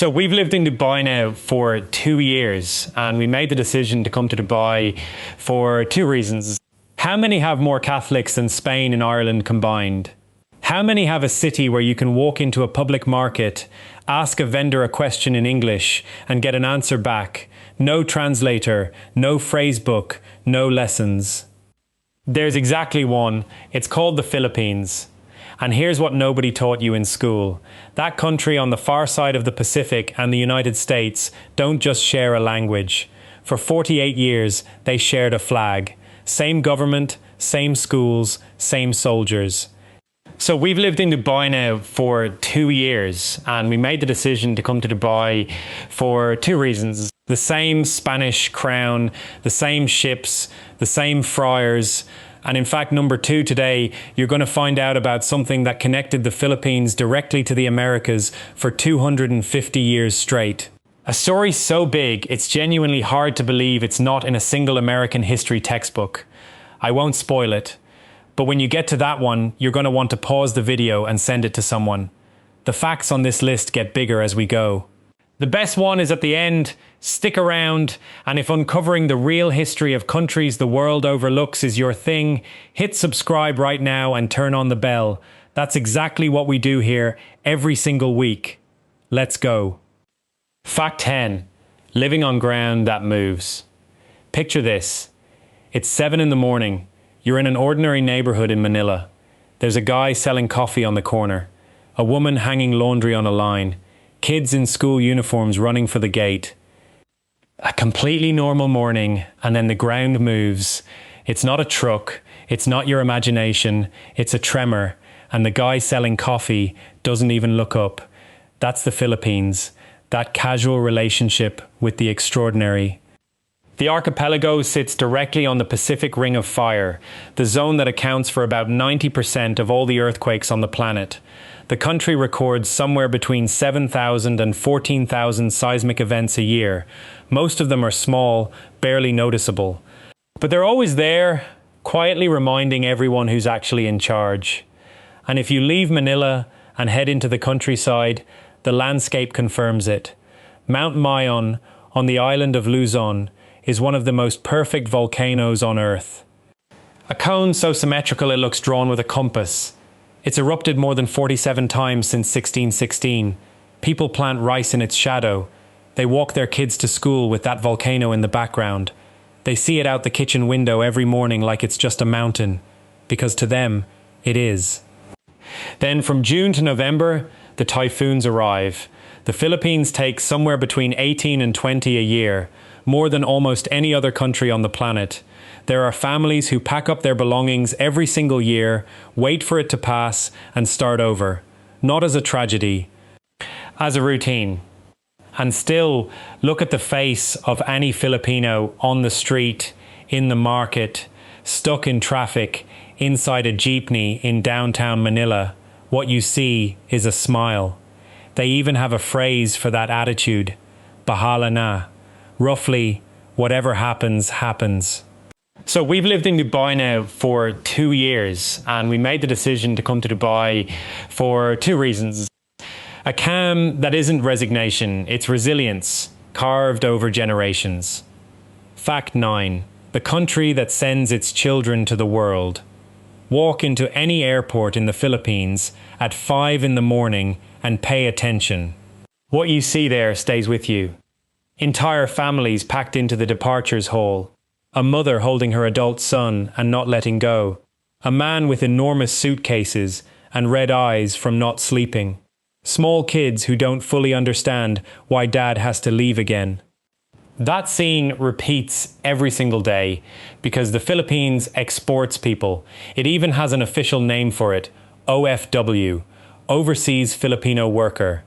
So we've lived in Dubai now for 2 years, and we made the decision to come to Dubai for two reasons. How many have more Catholics than Spain and Ireland combined? How many have a city where you can walk into a public market, ask a vendor a question in English and get an answer back? No translator, no phrase book, no lessons. There's exactly one. It's called the Philippines. And here's what nobody taught you in school. That country on the far side of the Pacific and the United States don't just share a language. For 48 years, they shared a flag. Same government, same schools, same soldiers. So we've lived in Dubai now for 2 years, and we made the decision to come to Dubai for two reasons. The same Spanish crown, the same ships, the same friars. And in fact, number two today, you're going to find out about something that connected the Philippines directly to the Americas for 250 years straight. A story so big, it's genuinely hard to believe it's not in a single American history textbook. I won't spoil it, but when you get to that one, you're going to want to pause the video and send it to someone. The facts on this list get bigger as we go. The best one is at the end. Stick around, and if uncovering the real history of countries the world overlooks is your thing, hit subscribe right now and turn on the bell. That's exactly what we do here every single week. Let's go. Fact 10. Living on ground that moves. Picture this. It's 7 in the morning. You're in an ordinary neighborhood in Manila. There's a guy selling coffee on the corner. A woman hanging laundry on a line. Kids in school uniforms running for the gate. A completely normal morning, and then the ground moves. It's not a truck, it's not your imagination, it's a tremor, and the guy selling coffee doesn't even look up. That's the Philippines, that casual relationship with the extraordinary. The archipelago sits directly on the Pacific Ring of Fire, the zone that accounts for about 90% of all the earthquakes on the planet. The country records somewhere between 7,000 and 14,000 seismic events a year. Most of them are small, barely noticeable. But they're always there, quietly reminding everyone who's actually in charge. And if you leave Manila and head into the countryside, the landscape confirms it. Mount Mayon, on the island of Luzon, is one of the most perfect volcanoes on Earth. A cone so symmetrical it looks drawn with a compass. It's erupted more than 47 times since 1616. People plant rice in its shadow. They walk their kids to school with that volcano in the background. They see it out the kitchen window every morning like it's just a mountain, because to them, it is. Then from June to November, the typhoons arrive. The Philippines takes somewhere between 18 and 20 a year, more than almost any other country on the planet. There are families who pack up their belongings every single year, wait for it to pass, and start over. Not as a tragedy, as a routine. And still, look at the face of any Filipino on the street, in the market, stuck in traffic, inside a jeepney in downtown Manila. What you see is a smile. They even have a phrase for that attitude, bahala na. Roughly, whatever happens, happens. So we've lived in Dubai now for 2 years, and we made the decision to come to Dubai for two reasons. A calm that isn't resignation, it's resilience, carved over generations. Fact 9. The country that sends its children to the world. Walk into any airport in the Philippines at 5 in the morning and pay attention. What you see there stays with you. Entire families packed into the departures hall. A mother holding her adult son and not letting go. A man with enormous suitcases and red eyes from not sleeping. Small kids who don't fully understand why dad has to leave again. That scene repeats every single day because the Philippines exports people. It even has an official name for it, OFW, Overseas Filipino Worker.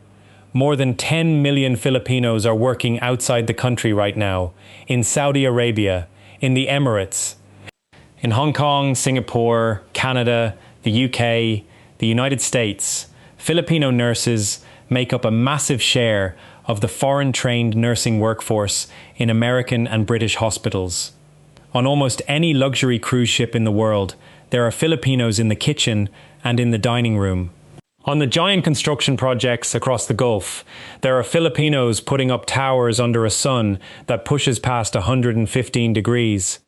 More than 10 million Filipinos are working outside the country right now, in Saudi Arabia, in the Emirates, in Hong Kong, Singapore, Canada, the UK, the United States. Filipino nurses make up a massive share of the foreign-trained nursing workforce in American and British hospitals. On almost any luxury cruise ship in the world, there are Filipinos in the kitchen and in the dining room. On the giant construction projects across the Gulf, there are Filipinos putting up towers under a sun that pushes past 115 degrees.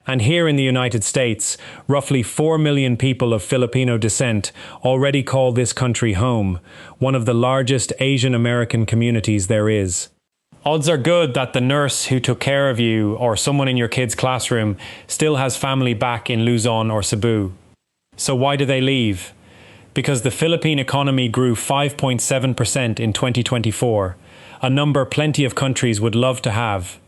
And here in the United States, roughly 4 million people of Filipino descent already call this country home, one of the largest Asian American communities there is. Odds are good that the nurse who took care of you or someone in your kid's classroom still has family back in Luzon or Cebu. So why do they leave? Because the Philippine economy grew 5.7% in 2024, a number plenty of countries would love to have.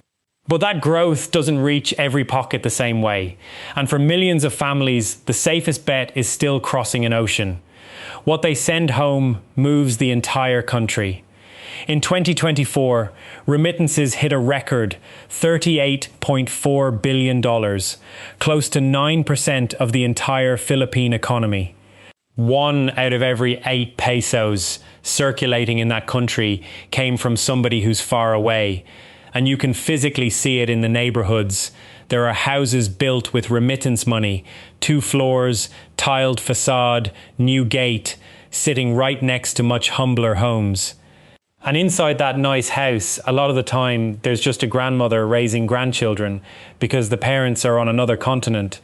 But that growth doesn't reach every pocket the same way, and for millions of families, the safest bet is still crossing an ocean. What they send home moves the entire country. In 2024, remittances hit a record $38.4 billion, close to 9% of the entire Philippine economy. 1 out of every 8 pesos circulating in that country came from somebody who's far away. And you can physically see it in the neighborhoods. There are houses built with remittance money, 2 floors, tiled facade, new gate, sitting right next to much humbler homes. And inside that nice house, a lot of the time, there's just a grandmother raising grandchildren because the parents are on another continent.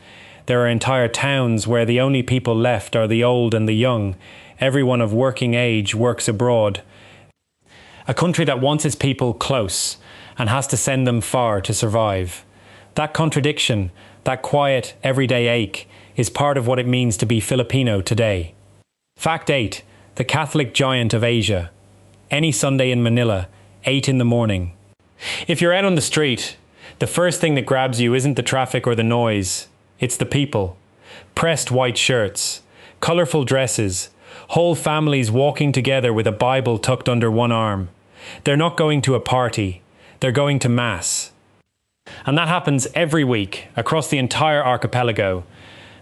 There are entire towns where the only people left are the old and the young. Everyone of working age works abroad. A country that wants its people close and has to send them far to survive. That contradiction, that quiet, everyday ache, is part of what it means to be Filipino today. Fact 8. The Catholic giant of Asia. Any Sunday in Manila, 8 in the morning. If you're out on the street, the first thing that grabs you isn't the traffic or the noise. It's the people. Pressed white shirts, colourful dresses, whole families walking together with a Bible tucked under one arm. They're not going to a party. They're going to Mass. And that happens every week across the entire archipelago.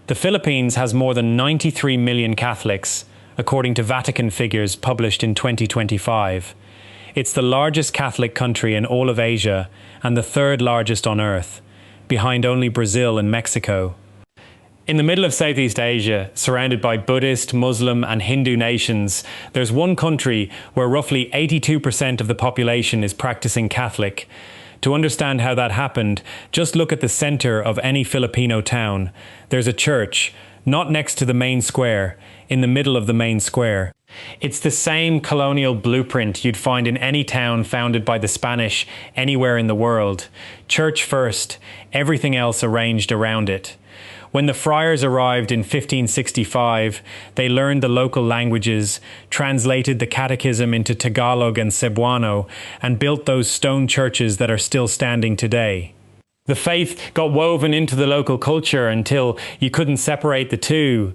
The Philippines has more than 93 million Catholics, according to Vatican figures published in 2025. It's the largest Catholic country in all of Asia and the 3rd largest on Earth, behind only Brazil and Mexico. In the middle of Southeast Asia, surrounded by Buddhist, Muslim and Hindu nations, there's one country where roughly 82% of the population is practicing Catholic. To understand how that happened, just look at the center of any Filipino town. There's a church, not next to the main square, in the middle of the main square. It's the same colonial blueprint you'd find in any town founded by the Spanish anywhere in the world. Church first, everything else arranged around it. When the friars arrived in 1565, they learned the local languages, translated the catechism into Tagalog and Cebuano, and built those stone churches that are still standing today. The faith got woven into the local culture until you couldn't separate the two.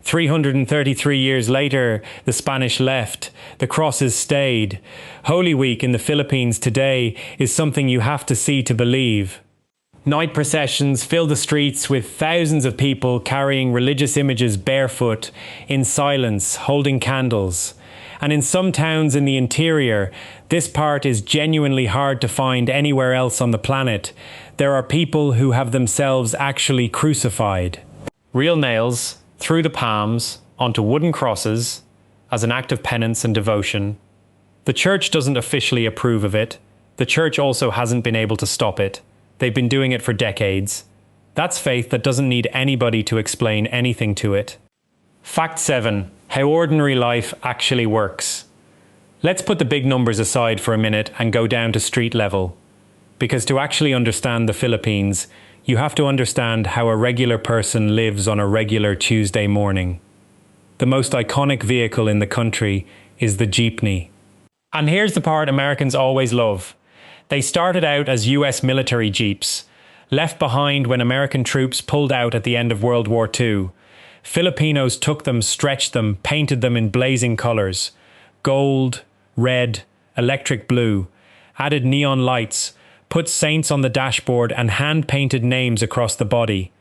333 years later, the Spanish left. The crosses stayed. Holy Week in the Philippines today is something you have to see to believe. Night processions fill the streets with thousands of people carrying religious images barefoot, in silence, holding candles. And in some towns in the interior, this part is genuinely hard to find anywhere else on the planet. There are people who have themselves actually crucified. Real nails through the palms onto wooden crosses as an act of penance and devotion. The church doesn't officially approve of it. The church also hasn't been able to stop it. They've been doing it for decades. That's faith that doesn't need anybody to explain anything to it. Fact 7. How ordinary life actually works. Let's put the big numbers aside for a minute and go down to street level. Because to actually understand the Philippines, you have to understand how a regular person lives on a regular Tuesday morning. The most iconic vehicle in the country is the jeepney. And here's the part Americans always love. They started out as US military jeeps, left behind when American troops pulled out at the end of World War II. Filipinos took them, stretched them, painted them in blazing colors. Gold, red, electric blue, added neon lights, put saints on the dashboard and hand-painted names across the body.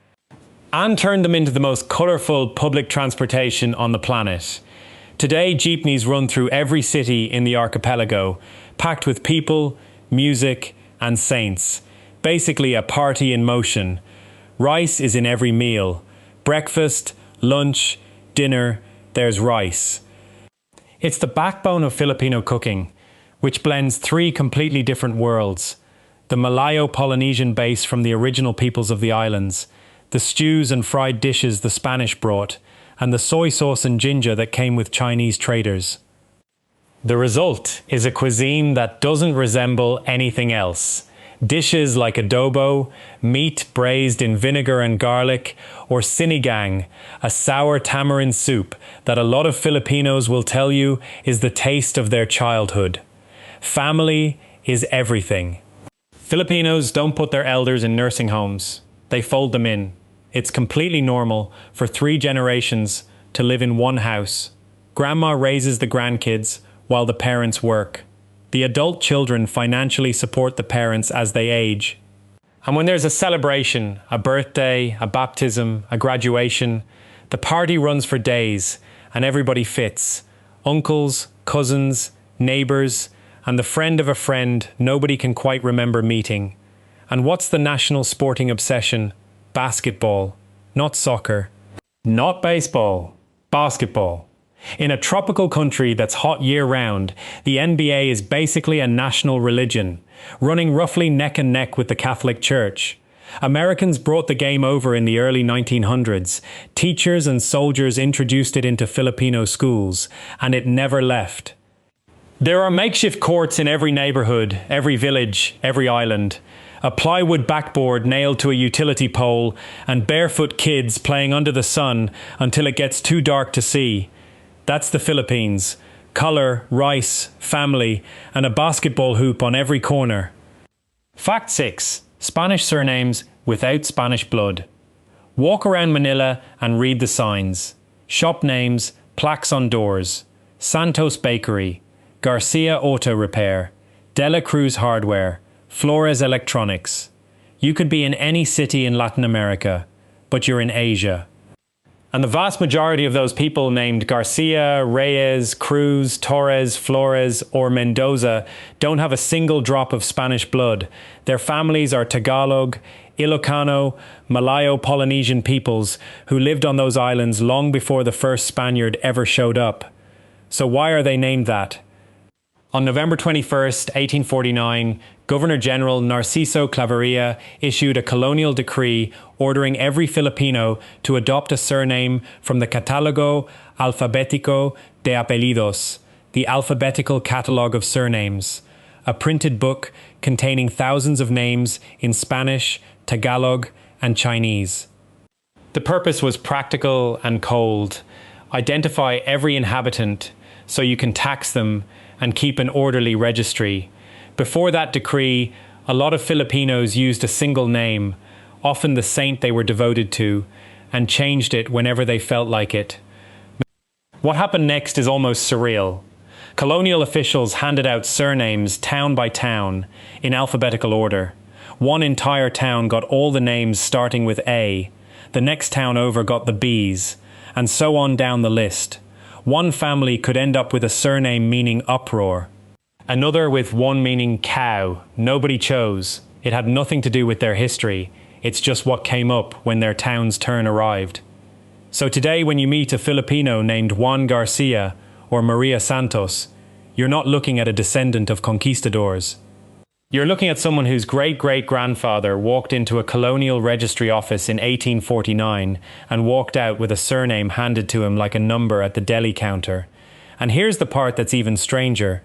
And turned them into the most colorful public transportation on the planet. Today, jeepneys run through every city in the archipelago, packed with people, music, and saints. Basically a party in motion. Rice is in every meal. Breakfast, lunch, dinner, there's rice. It's the backbone of Filipino cooking, which blends three completely different worlds: the Malayo-Polynesian base from the original peoples of the islands, the stews and fried dishes the Spanish brought, and the soy sauce and ginger that came with Chinese traders. The result is a cuisine that doesn't resemble anything else. Dishes like adobo, meat braised in vinegar and garlic, or sinigang, a sour tamarind soup that a lot of Filipinos will tell you is the taste of their childhood. Family is everything. Filipinos don't put their elders in nursing homes. They fold them in. It's completely normal for 3 generations to live in one house. Grandma raises the grandkids while the parents work. The adult children financially support the parents as they age. And when there's a celebration, a birthday, a baptism, a graduation, the party runs for days and everybody fits. Uncles, cousins, neighbors, and the friend of a friend nobody can quite remember meeting. And what's the national sporting obsession? Basketball, not soccer, not baseball, basketball. In a tropical country that's hot year-round, the NBA is basically a national religion, running roughly neck and neck with the Catholic Church. Americans brought the game over in the early 1900s. Teachers and soldiers introduced it into Filipino schools, and it never left. There are makeshift courts in every neighborhood, every village, every island. A plywood backboard nailed to a utility pole, and barefoot kids playing under the sun until it gets too dark to see. That's the Philippines. Color, rice, family, and a basketball hoop on every corner. Fact 6. Spanish surnames without Spanish blood. Walk around Manila and read the signs. Shop names, plaques on doors. Santos Bakery, Garcia Auto Repair, Dela Cruz Hardware, Flores Electronics. You could be in any city in Latin America, but you're in Asia. And the vast majority of those people named Garcia, Reyes, Cruz, Torres, Flores, or Mendoza don't have a single drop of Spanish blood. Their families are Tagalog, Ilocano, Malayo-Polynesian peoples who lived on those islands long before the first Spaniard ever showed up. So why are they named that? On November 21st, 1849, Governor-General Narciso Claveria issued a colonial decree ordering every Filipino to adopt a surname from the Catálogo Alfabético de Apellidos, the alphabetical catalogue of surnames, a printed book containing thousands of names in Spanish, Tagalog, and Chinese. The purpose was practical and cold. Identify every inhabitant so you can tax them and keep an orderly registry. Before that decree, a lot of Filipinos used a single name, often the saint they were devoted to, and changed it whenever they felt like it. What happened next is almost surreal. Colonial officials handed out surnames town by town, in alphabetical order. One entire town got all the names starting with A, the next town over got the B's, and so on down the list. One family could end up with a surname meaning uproar. Another with one meaning cow. Nobody chose. It had nothing to do with their history. It's just what came up when their town's turn arrived. So today when you meet a Filipino named Juan Garcia or Maria Santos, you're not looking at a descendant of conquistadors. You're looking at someone whose great-great-grandfather walked into a colonial registry office in 1849 and walked out with a surname handed to him like a number at the deli counter. And here's the part that's even stranger.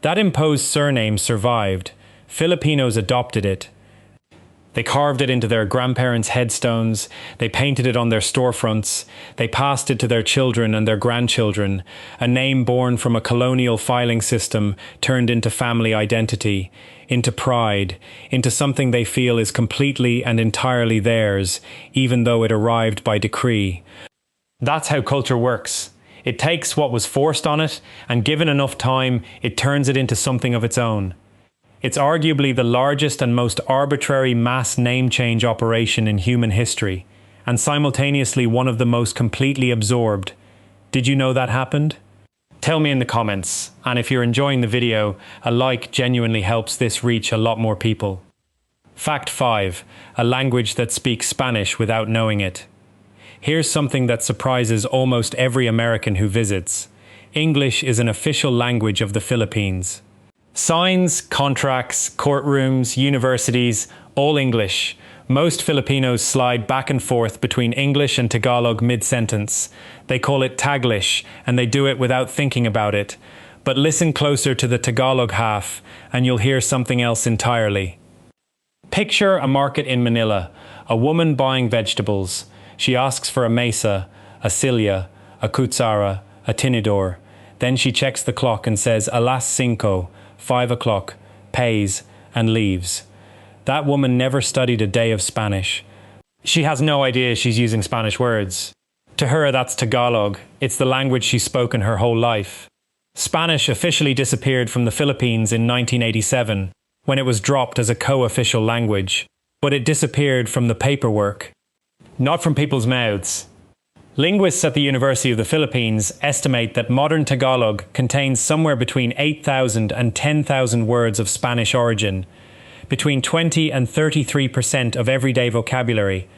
That imposed surname survived. Filipinos adopted it. They carved it into their grandparents' headstones, they painted it on their storefronts, they passed it to their children and their grandchildren, a name born from a colonial filing system turned into family identity, into pride, into something they feel is completely and entirely theirs, even though it arrived by decree. That's how culture works. It takes what was forced on it, and given enough time, it turns it into something of its own. It's arguably the largest and most arbitrary mass name change operation in human history, and simultaneously one of the most completely absorbed. Did you know that happened? Tell me in the comments, and if you're enjoying the video, a like genuinely helps this reach a lot more people. Fact 5. A language that speaks Spanish without knowing it. Here's something that surprises almost every American who visits. English is an official language of the Philippines. Signs, contracts, courtrooms, universities, all English. Most Filipinos slide back and forth between English and Tagalog mid-sentence. They call it Taglish, and they do it without thinking about it. But listen closer to the Tagalog half, and you'll hear something else entirely. Picture a market in Manila, a woman buying vegetables. She asks for a mesa, a silya, a kutsara, a tinidor. Then she checks the clock and says, "Alas 5, 5 o'clock," pays, and leaves. That woman never studied a day of Spanish. She has no idea she's using Spanish words. To her, that's Tagalog. It's the language she's spoken her whole life. Spanish officially disappeared from the Philippines in 1987, when it was dropped as a co-official language. But it disappeared from the paperwork, not from people's mouths. Linguists at the University of the Philippines estimate that modern Tagalog contains somewhere between 8,000 and 10,000 words of Spanish origin, between 20 and 33% of everyday vocabulary.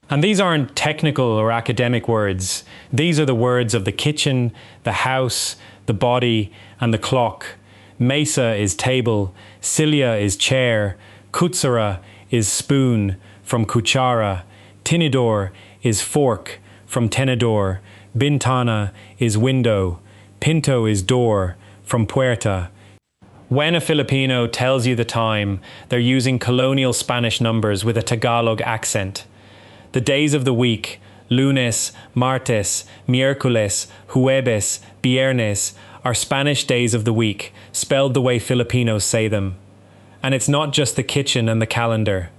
And these aren't technical or academic words. These are the words of the kitchen, the house, the body, and the clock. Mesa is table, silya is chair, kutsara is spoon, from kuchara, tinidor is fork, from tenedor, bintana is window, pinto is door, from puerta. When a Filipino tells you the time, they're using colonial Spanish numbers with a Tagalog accent. The days of the week, lunes, martes, miércoles, jueves, viernes, are Spanish days of the week, spelled the way Filipinos say them. And it's not just the kitchen and the calendar.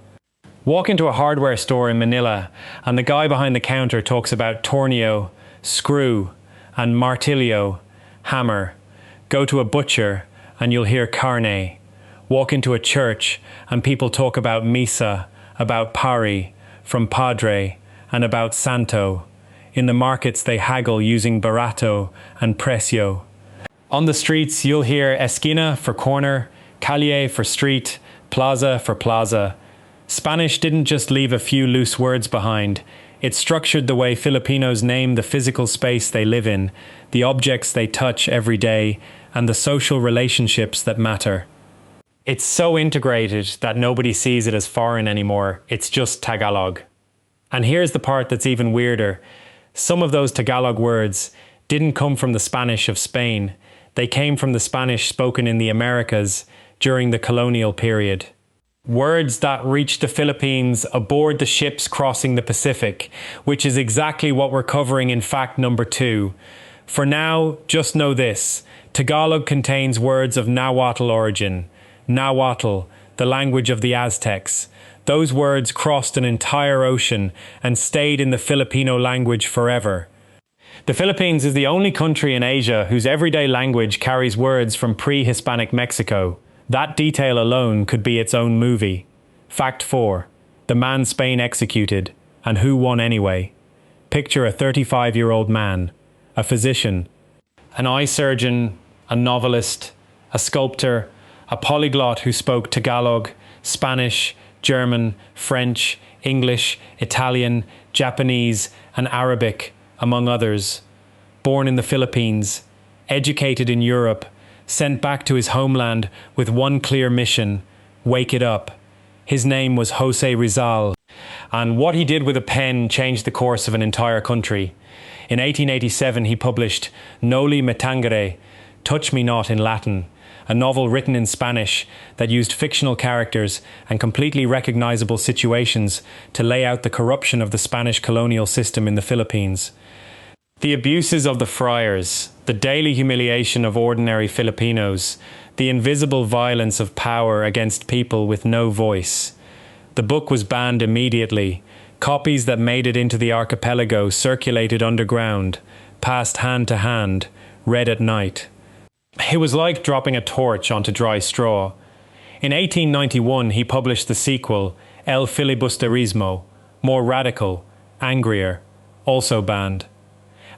Walk into a hardware store in Manila, and the guy behind the counter talks about tornillo, screw, and martillo, hammer. Go to a butcher, and you'll hear carne. Walk into a church, and people talk about misa, about pari, from padre, and about santo. In the markets they haggle using barato and precio. On the streets you'll hear esquina for corner, calle for street, plaza for plaza. Spanish didn't just leave a few loose words behind. It structured the way Filipinos name the physical space they live in, the objects they touch every day, and the social relationships that matter. It's so integrated that nobody sees it as foreign anymore. It's just Tagalog. And here's the part that's even weirder. Some of those Tagalog words didn't come from the Spanish of Spain. They came from the Spanish spoken in the Americas during the colonial period. Words that reached the Philippines aboard the ships crossing the Pacific, which is exactly what we're covering in fact number 2. For now, just know this. Tagalog contains words of Nahuatl origin. Nahuatl, the language of the Aztecs. Those words crossed an entire ocean and stayed in the Filipino language forever. The Philippines is the only country in Asia whose everyday language carries words from pre-Hispanic Mexico. That detail alone could be its own movie. Fact 4. The man Spain executed, and who won anyway. Picture a 35-year-old man, a physician, an eye surgeon, a novelist, a sculptor, a polyglot who spoke Tagalog, Spanish, German, French, English, Italian, Japanese, and Arabic, among others. Born in the Philippines, educated in Europe, sent back to his homeland with one clear mission: wake it up. His name was Jose Rizal, and what he did with a pen changed the course of an entire country. In 1887 he published Noli Me Tangere, Touch Me Not in Latin, a novel written in Spanish that used fictional characters and completely recognizable situations to lay out the corruption of the Spanish colonial system in the Philippines. The abuses of the friars, the daily humiliation of ordinary Filipinos, the invisible violence of power against people with no voice. The book was banned immediately. Copies that made it into the archipelago circulated underground, passed hand to hand, read at night. It was like dropping a torch onto dry straw. In 1891 he published the sequel, El Filibusterismo, more radical, angrier, also banned.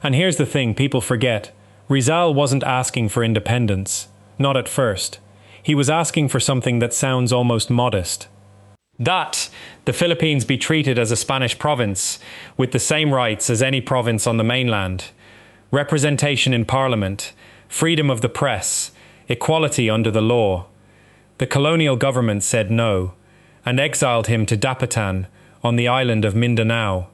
And here's the thing people forget. Rizal wasn't asking for independence. Not at first. He was asking for something that sounds almost modest. That the Philippines be treated as a Spanish province, with the same rights as any province on the mainland. representation in parliament, freedom of the press, equality under the law. The colonial government said no, and exiled him to Dapitan on the island of Mindanao.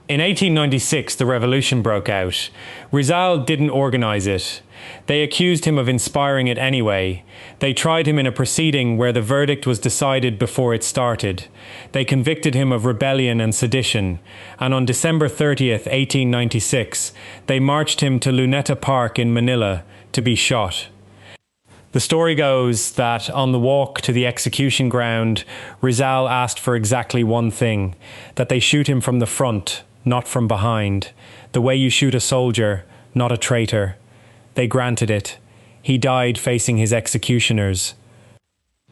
In 1896, the revolution broke out. Rizal didn't organize it. They accused him of inspiring it anyway. They tried him in a proceeding where the verdict was decided before it started. They convicted him of rebellion and sedition, and on December 30th, 1896, they marched him to Luneta Park in Manila to be shot. The story goes that on the walk to the execution ground, Rizal asked for exactly one thing, that they shoot him from the front, not from behind, the way you shoot a soldier, not a traitor. They granted it. He died facing his executioners.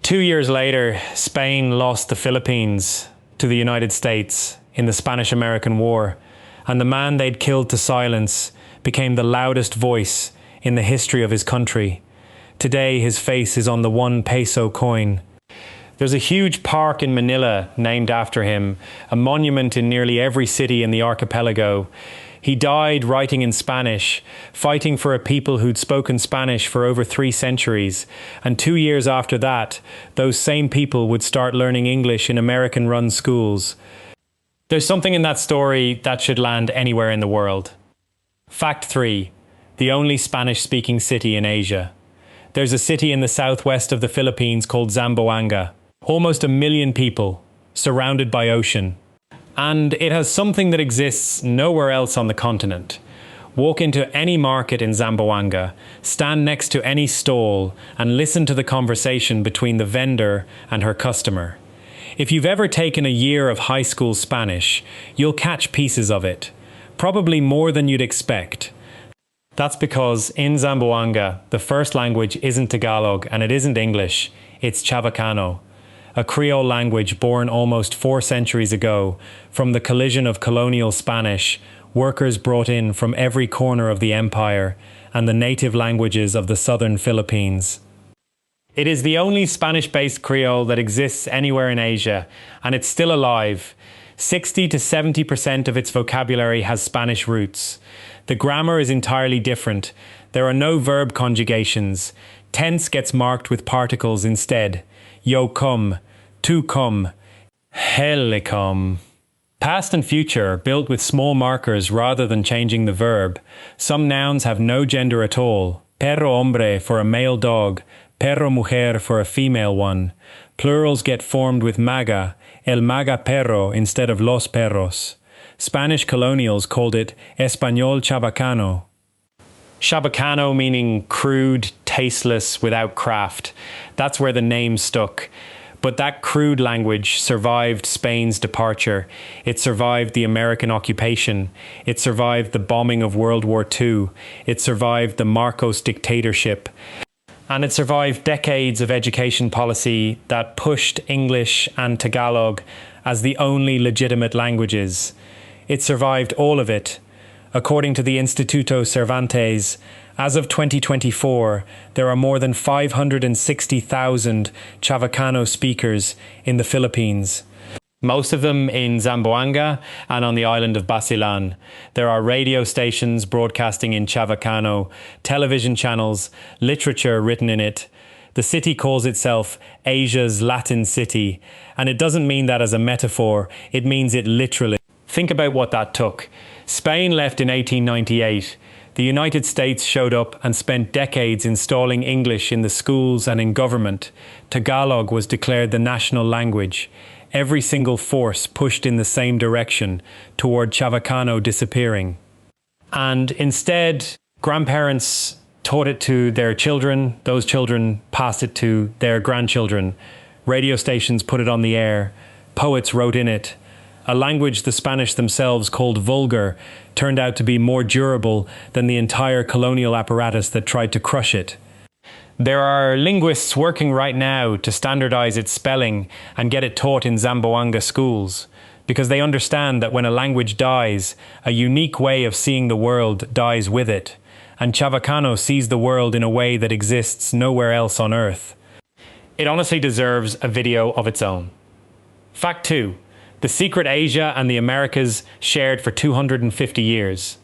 2 years later, Spain lost the Philippines to the United States in the Spanish-American War, and the man they'd killed to silence became the loudest voice in the history of his country. Today, his face is on the 1 peso coin. There's a huge park in Manila named after him, a monument in nearly every city in the archipelago. He died writing in Spanish, fighting for a people who'd spoken Spanish for over 3 centuries, and 2 years after that, those same people would start learning English in American-run schools. There's something in that story that should land anywhere in the world. Fact 3. The only Spanish-speaking city in Asia. There's a city in the southwest of the Philippines called Zamboanga. Almost 1 million people, surrounded by ocean. And it has something that exists nowhere else on the continent. Walk into any market in Zamboanga, stand next to any stall, and listen to the conversation between the vendor and her customer. If you've ever taken a year of high school Spanish, you'll catch pieces of it, probably more than you'd expect. That's because in Zamboanga, the first language isn't Tagalog and it isn't English, it's Chavacano, a Creole language born almost 4 centuries ago from the collision of colonial Spanish, workers brought in from every corner of the empire, and the native languages of the southern Philippines. It is the only Spanish-based Creole that exists anywhere in Asia, and it's still alive. 60 to 70% of its vocabulary has Spanish roots. The grammar is entirely different. There are no verb conjugations. Tense gets marked with particles instead. Yo come, tu come, hele come. Past and future are built with small markers rather than changing the verb. Some nouns have no gender at all. Perro hombre for a male dog, perro mujer for a female one. Plurals get formed with maga, el maga perro instead of los perros. Spanish colonials called it Español Chabacano. Chabacano meaning crude, tasteless, without craft. That's where the name stuck. But that crude language survived Spain's departure. It survived the American occupation. It survived the bombing of World War II. It survived the Marcos dictatorship. And it survived decades of education policy that pushed English and Tagalog as the only legitimate languages. It survived all of it. According to the Instituto Cervantes, as of 2024, there are more than 560,000 Chavacano speakers in the Philippines. Most of them in Zamboanga and on the island of Basilan. There are radio stations broadcasting in Chavacano, television channels, literature written in it. The city calls itself Asia's Latin city, and it doesn't mean that as a metaphor, it means it literally. Think about what that took. Spain left in 1898. The United States showed up and spent decades installing English in the schools and in government. Tagalog was declared the national language. Every single force pushed in the same direction toward Chavacano disappearing. And instead, grandparents taught it to their children. Those children passed it to their grandchildren. Radio stations put it on the air. Poets wrote in it. A language the Spanish themselves called vulgar turned out to be more durable than the entire colonial apparatus that tried to crush it. There are linguists working right now to standardize its spelling and get it taught in Zamboanga schools, because they understand that when a language dies, a unique way of seeing the world dies with it, and Chavacano sees the world in a way that exists nowhere else on Earth. It honestly deserves a video of its own. Fact 2. The secret Asia and the Americas shared for 250 years.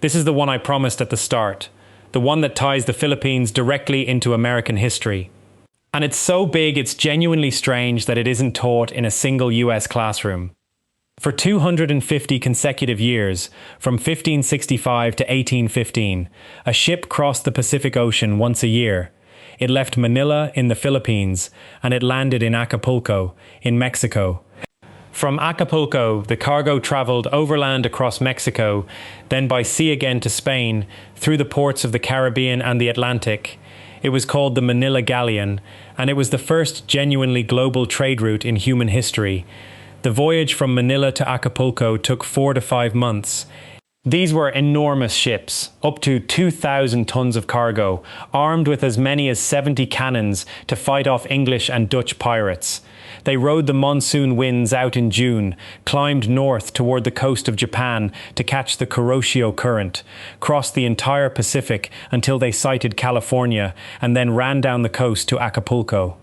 This is the one I promised at the start, the one that ties the Philippines directly into American history. And it's so big it's genuinely strange that it isn't taught in a single US classroom. For 250 consecutive years, from 1565 to 1815, a ship crossed the Pacific Ocean once a year. It left Manila in the Philippines, and it landed in Acapulco, in Mexico. From Acapulco, the cargo traveled overland across Mexico, then by sea again to Spain, through the ports of the Caribbean and the Atlantic. It was called the Manila Galleon, and it was the first genuinely global trade route in human history. The voyage from Manila to Acapulco took 4 to 5 months. These were enormous ships, up to 2,000 tons of cargo, armed with as many as 70 cannons to fight off English and Dutch pirates. They rode the monsoon winds out in June, climbed north toward the coast of Japan to catch the Kuroshio Current, crossed the entire Pacific until they sighted California, and then ran down the coast to Acapulco.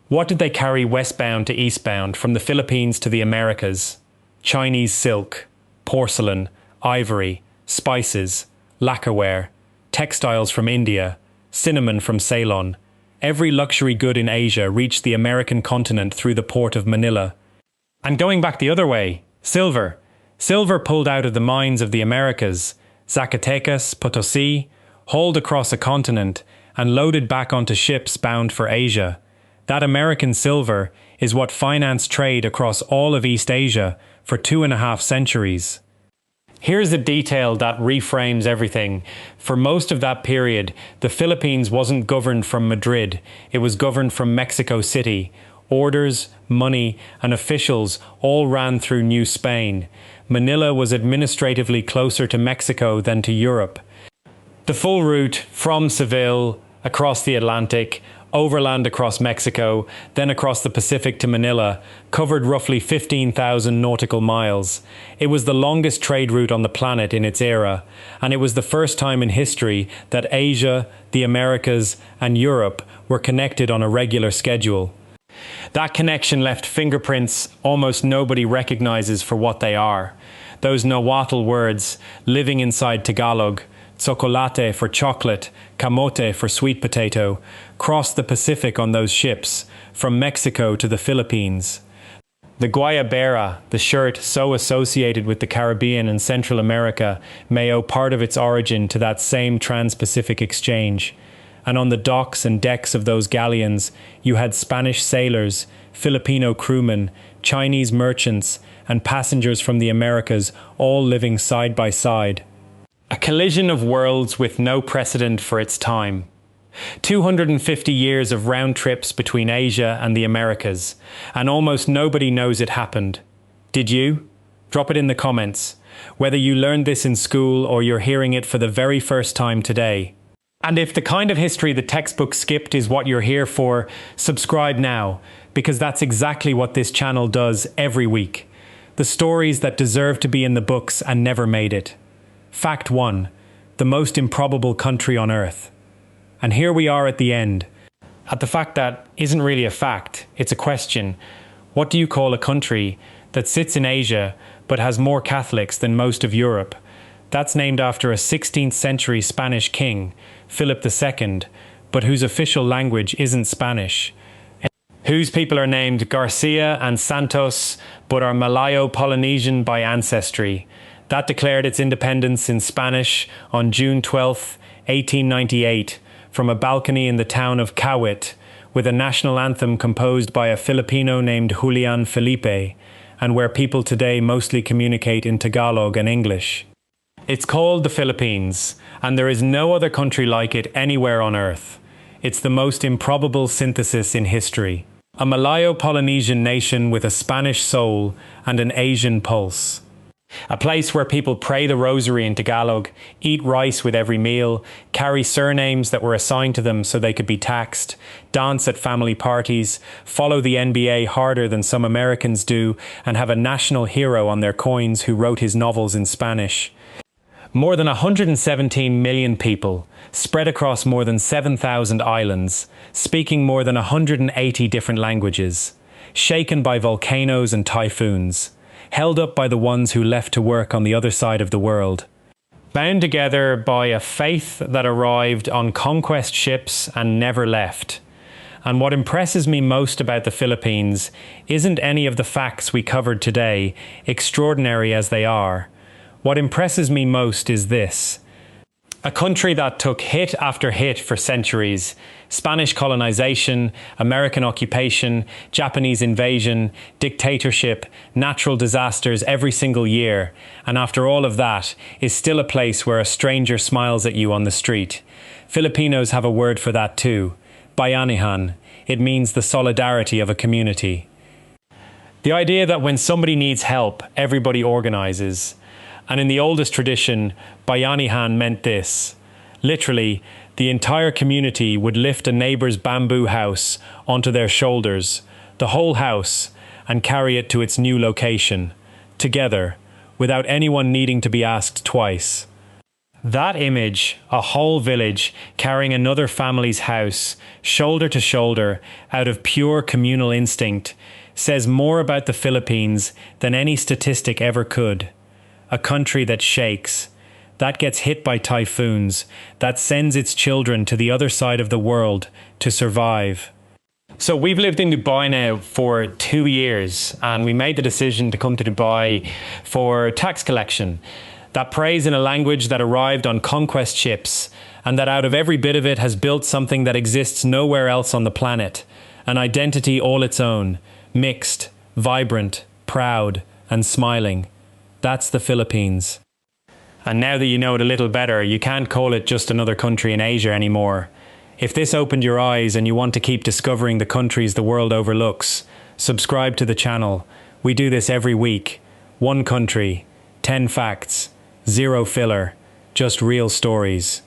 What did they carry westbound to eastbound from the Philippines to the Americas? Chinese silk, porcelain, ivory, spices, lacquerware, textiles from India, cinnamon from Ceylon. Every luxury good in Asia reached the American continent through the port of Manila. And going back the other way, silver. Silver pulled out of the mines of the Americas, Zacatecas, Potosi, hauled across a continent, and loaded back onto ships bound for Asia. That American silver is what financed trade across all of East Asia for 2.5 centuries. Here's the detail that reframes everything. For most of that period, the Philippines wasn't governed from Madrid, it was governed from Mexico City. Orders, money, and officials all ran through New Spain. Manila was administratively closer to Mexico than to Europe. The full route from Seville, across the Atlantic, overland across Mexico, then across the Pacific to Manila, covered roughly 15,000 nautical miles. It was the longest trade route on the planet in its era, and it was the first time in history that Asia, the Americas, and Europe were connected on a regular schedule. That connection left fingerprints almost nobody recognizes for what they are. Those Nahuatl words, living inside Tagalog, chocolate for chocolate, camote for sweet potato, crossed the Pacific on those ships, from Mexico to the Philippines. The guayabera, the shirt so associated with the Caribbean and Central America, may owe part of its origin to that same trans-Pacific exchange. And on the docks and decks of those galleons, you had Spanish sailors, Filipino crewmen, Chinese merchants, and passengers from the Americas all living side by side. A collision of worlds with no precedent for its time. 250 years of round trips between Asia and the Americas, and almost nobody knows it happened. Did you? Drop it in the comments, whether you learned this in school or you're hearing it for the very first time today. And if the kind of history the textbook skipped is what you're here for, subscribe now, because that's exactly what this channel does every week. The stories that deserve to be in the books and never made it. Fact 1. The most improbable country on Earth. And here we are at the end. At the fact that isn't really a fact, it's a question. What do you call a country that sits in Asia but has more Catholics than most of Europe? That's named after a 16th century Spanish king, Philip II, but whose official language isn't Spanish. Whose people are named Garcia and Santos, but are Malayo-Polynesian by ancestry. That declared its independence in Spanish on June 12, 1898, from a balcony in the town of Kawit, with a national anthem composed by a Filipino named Julian Felipe, and where people today mostly communicate in Tagalog and English. It's called the Philippines, and there is no other country like it anywhere on Earth. It's the most improbable synthesis in history. A Malayo-Polynesian nation with a Spanish soul and an Asian pulse. A place where people pray the rosary in Tagalog, eat rice with every meal, carry surnames that were assigned to them so they could be taxed, dance at family parties, follow the NBA harder than some Americans do, and have a national hero on their coins who wrote his novels in Spanish. More than 117 million people, spread across more than 7,000 islands, speaking more than 180 different languages, shaken by volcanoes and typhoons, held up by the ones who left to work on the other side of the world. bound together by a faith that arrived on conquest ships and never left. And what impresses me most about the Philippines isn't any of the facts we covered today, extraordinary as they are. What impresses me most is this: a country that took hit after hit for centuries. Spanish colonization, American occupation, Japanese invasion, dictatorship, natural disasters every single year. And after all of that, is still a place where a stranger smiles at you on the street. Filipinos have a word for that too: bayanihan. It means the solidarity of a community. The idea that when somebody needs help, everybody organizes. And in the oldest tradition, bayanihan meant this. Literally, the entire community would lift a neighbor's bamboo house onto their shoulders, the whole house, and carry it to its new location, together, without anyone needing to be asked twice. That image, a whole village carrying another family's house, shoulder to shoulder, out of pure communal instinct, says more about the Philippines than any statistic ever could. A country that shakes, that gets hit by typhoons, that sends its children to the other side of the world to survive. So we've lived in Dubai now for 2 years, and we made the decision to come to Dubai for tax collection. That prays in a language that arrived on conquest ships, and that out of every bit of it has built something that exists nowhere else on the planet. An identity all its own, mixed, vibrant, proud, and smiling. That's the Philippines. And now that you know it a little better, you can't call it just another country in Asia anymore. If this opened your eyes and you want to keep discovering the countries the world overlooks, subscribe to the channel. We do this every week. 1 country, 10 facts, 0 filler, just real stories.